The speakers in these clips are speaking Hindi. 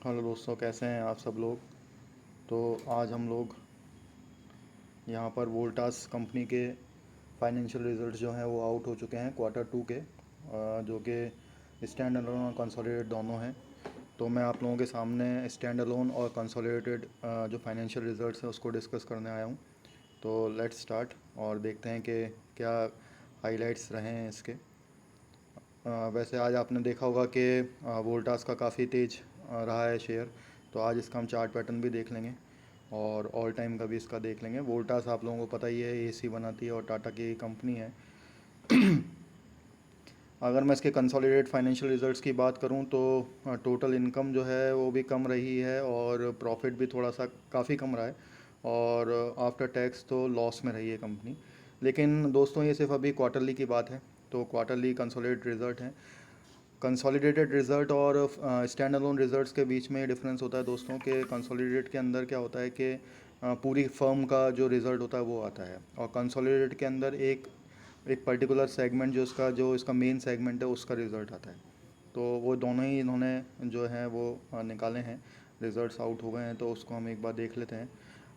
हेलो दोस्तों, कैसे हैं आप सब लोग। तो आज हम लोग यहाँ पर वोल्टास कंपनी के फाइनेंशियल रिजल्ट्स जो हैं वो आउट हो चुके हैं क्वार्टर टू के, जो कि स्टैंड अलोन और कंसोलिडेटेड दोनों हैं। तो मैं आप लोगों के सामने स्टैंड अलोन और कंसोलिडेटेड जो फाइनेंशियल रिजल्ट्स हैं उसको डिस्कस करने आया हूँ। तो लेट्स स्टार्ट और देखते हैं कि क्या हाइलाइट्स रहे हैं इसके। वैसे आज आपने देखा होगा कि वोल्टास का काफ़ी तेज़ रहा है शेयर। तो आज इसका हम चार्ट पैटर्न भी देख लेंगे और ऑल टाइम का भी इसका देख लेंगे। वोल्टास आप लोगों को पता ही है, एसी बनाती है और टाटा की कंपनी है। अगर मैं इसके कंसोलिडेटेड फाइनेंशियल रिजल्ट्स की बात करूं तो टोटल इनकम जो है वो भी कम रही है और प्रॉफिट भी थोड़ा सा काफ़ी कम रहा है, और आफ्टर टैक्स तो लॉस में रही है कंपनी। लेकिन दोस्तों, ये सिर्फ अभी क्वार्टरली की बात है। तो क्वार्टरली कंसोलिडेटेड रिजल्ट हैं। कंसोलिडेटेड रिज़ल्ट और स्टैंड अलोन रिज़ल्ट्स के बीच में डिफरेंस होता है दोस्तों के। कंसोलिडेटेड के अंदर क्या होता है कि पूरी फर्म का जो रिज़ल्ट होता है वो आता है, और कंसोलिडेटेड के अंदर एक एक पर्टिकुलर सेगमेंट जो इसका मेन सेगमेंट है उसका रिज़ल्ट आता है। तो वो दोनों ही इन्होंने जो है वो निकाले हैं। रिज़ल्ट्स आउट हो गए हैं, तो उसको हम एक बार देख लेते हैं।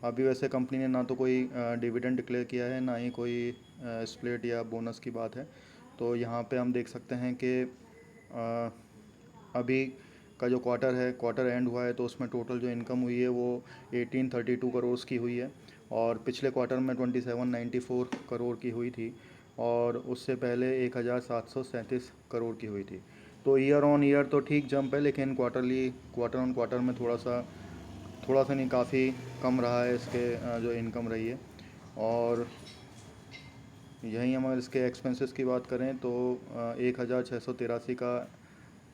अभी वैसे कंपनी ने ना तो कोई डिविडेंड डिक्लेयर किया है, ना ही कोई स्प्लिट या बोनस की बात है। तो यहाँ पे हम देख सकते हैं कि अ, अभी का जो क्वार्टर है, क्वार्टर एंड हुआ है, तो उसमें टोटल जो इनकम हुई है वो 1832 करोड़ की हुई है। और पिछले क्वार्टर में 2794 करोड़ की हुई थी, और उससे पहले 1737 करोड़ की हुई थी। तो ईयर ऑन ईयर तो ठीक जंप है, लेकिन क्वार्टर ऑन क्वार्टर में थोड़ा सा नहीं, काफ़ी कम रहा है इसके जो इनकम रही है। और यहीं हम अगर इसके एक्सपेंसेस की बात करें तो 1683 का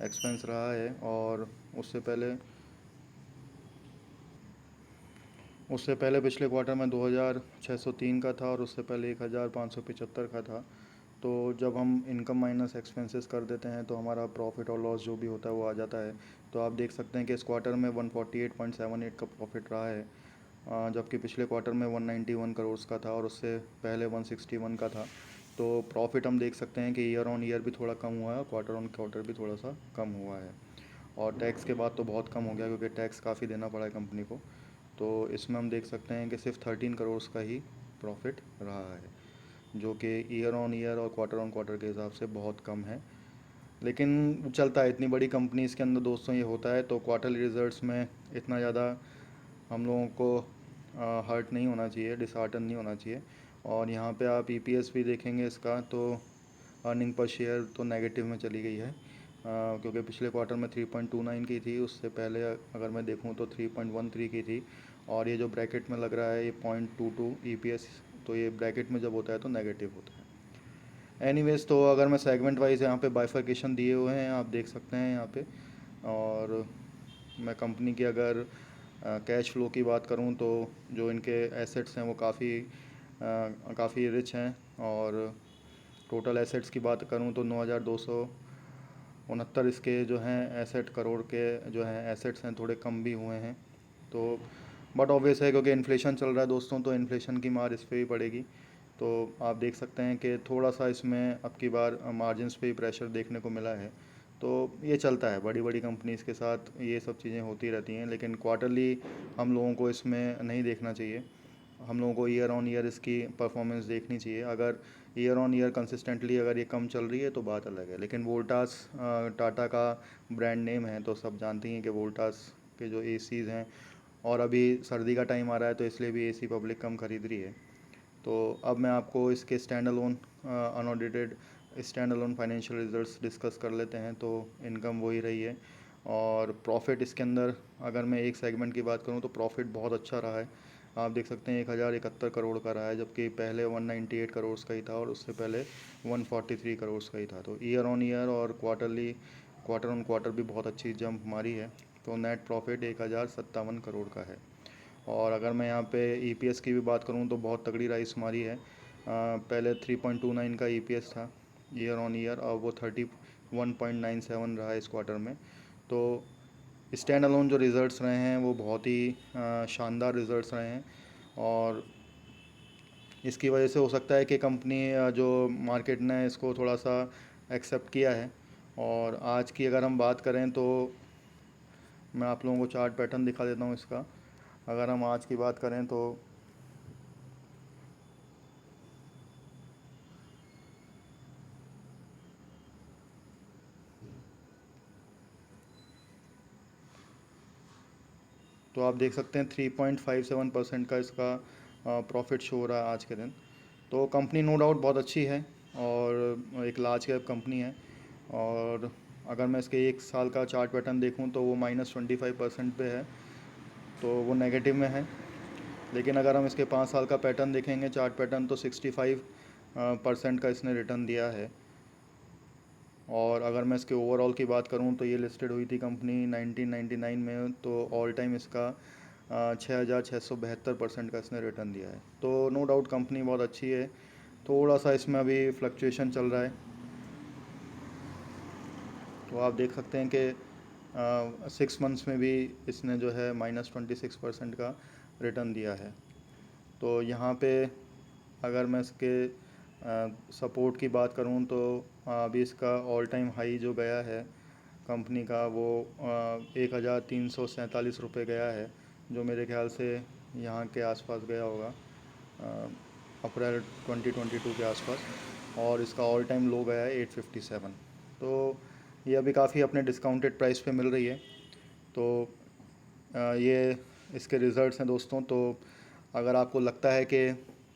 एक्सपेंस रहा है, और उससे पहले उससे पहले पिछले क्वार्टर में 2603 का था, और उससे पहले 1575 का था। तो जब हम इनकम माइनस एक्सपेंसेस कर देते हैं तो हमारा प्रॉफिट और लॉस जो भी होता है वो आ जाता है। तो आप देख सकते हैं कि इस क्वार्टर में 148.78 का प्रॉफिट रहा है, जबकि पिछले क्वार्टर में 191 करोड़ का था, और उससे पहले 161 का था। तो प्रॉफिट हम देख सकते हैं कि ईयर ऑन ईयर भी थोड़ा कम हुआ है, और क्वार्टर ऑन क्वार्टर भी थोड़ा सा कम हुआ है। और टैक्स के बाद तो बहुत कम हो गया, क्योंकि टैक्स काफ़ी देना पड़ा है कंपनी को। तो इसमें हम देख सकते हैं कि सिर्फ 13 करोड़ का ही प्रॉफिट रहा है, जो कि ईयर ऑन ईयर और क्वार्टर ऑन क्वार्टर के हिसाब से बहुत कम है। लेकिन चलता है, इतनी बड़ी कंपनी इसके अंदर दोस्तों ये होता है। तो क्वार्टरली रिजल्ट्स में इतना ज़्यादा हम लोगों को हर्ट नहीं होना चाहिए, डिसहार्टन नहीं होना चाहिए। और यहाँ पे आप ईपीएस भी देखेंगे इसका, तो अर्निंग पर शेयर तो नेगेटिव में चली गई है, क्योंकि पिछले क्वार्टर में 3.29 की थी, उससे पहले अगर मैं देखूँ तो 3.13 की थी। और ये जो ब्रैकेट में लग रहा है ये 0.22 ईपीएस, तो ये ब्रैकेट में जब होता है तो नेगेटिव होता है। एनीवेज, तो अगर मैं सेगमेंट वाइज यहाँ पे बाइफर्केशन दिए हुए हैं, आप देख सकते हैं यहाँ पे। और मैं कंपनी की अगर कैश फ्लो की बात करूँ तो जो इनके एसेट्स हैं वो काफ़ी रिच हैं। और टोटल एसेट्स की बात करूँ तो 9269 इसके जो हैं एसेट, करोड़ के जो हैं एसेट्स हैं, थोड़े कम भी हुए हैं। तो बट ऑब्वियस है, क्योंकि इन्फ्लेशन चल रहा है दोस्तों, तो इन्फ्लेशन की मार इस पर भी पड़ेगी। तो आप देख सकते हैं कि थोड़ा सा इसमें अब की बार मार्जिन्स पे ही प्रेशर देखने को मिला है। तो ये चलता है, बड़ी बड़ी कंपनीज़ के साथ ये सब चीज़ें होती रहती हैं। लेकिन क्वार्टरली हम लोगों को इसमें नहीं देखना चाहिए, हम लोगों को ईयर ऑन ईयर इसकी परफॉर्मेंस देखनी चाहिए। अगर ईयर ऑन ईयर कंसिस्टेंटली अगर ये कम चल रही है तो बात अलग है। लेकिन वोल्टास टाटा का ब्रांड नेम है, तो सब जानती हैं कि वोल्टास के जो एसीज़ हैं, और अभी सर्दी का टाइम आ रहा है तो इसलिए भी एसी पब्लिक कम खरीद रही है। तो अब मैं आपको इसके stand alone unaudited stand alone financial results discuss कर लेते हैं। तो इनकम वही रही है, और प्रॉफिट इसके अंदर अगर मैं एक सेगमेंट की बात करूं तो प्रॉफिट बहुत अच्छा रहा है। आप देख सकते हैं 1071 करोड़ का रहा है, जबकि पहले 198 करोड़ का ही था, और उससे पहले 143 करोड़ का ही था। तो ईयर ऑन ईयर और क्वार्टर ऑन क्वार्टर भी बहुत अच्छी जंप मारी है। तो नेट प्रॉफिट 1057 करोड़ का है। और अगर मैं यहाँ पे ईपीएस की भी बात करूँ तो बहुत तगड़ी राइस हमारी है। पहले 3.29 का ईपीएस था ईयर ऑन ईयर, और वो 31.97 रहा है इस क्वार्टर में। तो स्टैंड अलोन जो रिज़ल्ट्स रहे हैं वो बहुत ही शानदार रिज़ल्ट्स रहे हैं। और इसकी वजह से हो सकता है कि कंपनी जो मार्केट ने इसको थोड़ा सा एक्सेप्ट किया है। और आज की अगर हम बात करें तो मैं आप लोगों को चार्ट पैटर्न दिखा देता हूँ इसका। अगर हम आज की बात करें तो आप देख सकते हैं 3.57% का इसका प्रॉफिट शो हो रहा है आज के दिन। तो कंपनी नो डाउट बहुत अच्छी है और एक लार्ज कैप कंपनी है। और अगर मैं इसके 1 साल का चार्ट पैटर्न देखूं तो वो -25% पे है, तो वो नेगेटिव में है। लेकिन अगर हम इसके 5 साल का पैटर्न देखेंगे चार्ट पैटर्न, तो 65% का इसने रिटर्न दिया है। और अगर मैं इसके ओवरऑल की बात करूं तो ये लिस्टेड हुई थी कंपनी 1999 में, तो ऑल टाइम इसका 6,672% का इसने रिटर्न दिया है। तो नो डाउट कंपनी बहुत अच्छी है। थोड़ा सा इसमें अभी फ्लक्चुएशन चल रहा है, तो आप देख सकते हैं कि 6 मंथ्स में भी इसने जो है -26% का रिटर्न दिया है। तो यहाँ पे अगर मैं इसके सपोर्ट की बात करूँ तो अभी इसका ऑल टाइम हाई जो गया है कंपनी का, वो 1,347 रुपये गया है, जो मेरे ख्याल से यहाँ के आसपास गया होगा, अप्रैल 2022 के आसपास। और इसका ऑल टाइम लो गया है 857। तो ये अभी काफ़ी अपने डिस्काउंटेड प्राइस पे मिल रही है। तो ये इसके रिज़ल्ट्स हैं दोस्तों। तो अगर आपको लगता है कि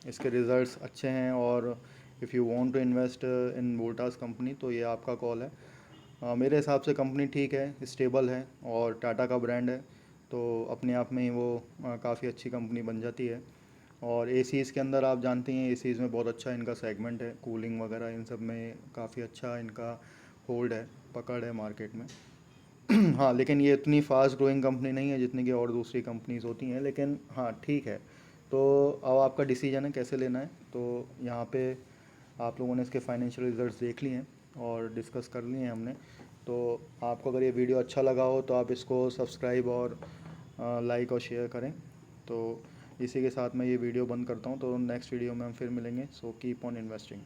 इसके रिज़ल्ट्स अच्छे हैं और if you want to invest in Voltas company, तो ये आपका कॉल है। मेरे हिसाब से कंपनी ठीक है, स्टेबल है और टाटा का ब्रांड है, तो अपने आप में ही वो काफ़ी अच्छी कंपनी बन जाती है। और एसीज़ के अंदर आप जानते हैं एसीज़ में बहुत अच्छा इनका सेगमेंट है, कूलिंग वगैरह इन सब में काफ़ी अच्छा इनका होल्ड है, पकड़ है मार्केट में। हाँ, लेकिन ये इतनी फास्ट ग्रोइंग कंपनी नहीं है जितनी कि और दूसरी कंपनीज होती हैं, लेकिन हाँ ठीक है। तो अब आपका डिसीजन है कैसे लेना है। तो यहाँ पे आप लोगों ने इसके फाइनेंशियल रिजल्ट्स देख लिए हैं और डिस्कस कर लिए हैं हमने। तो आपको अगर ये वीडियो अच्छा लगा हो तो आप इसको सब्सक्राइब और लाइक और शेयर करें। तो इसी के साथ मैं ये वीडियो बंद करता हूँ। तो नेक्स्ट वीडियो में हम फिर मिलेंगे। So keep on investing.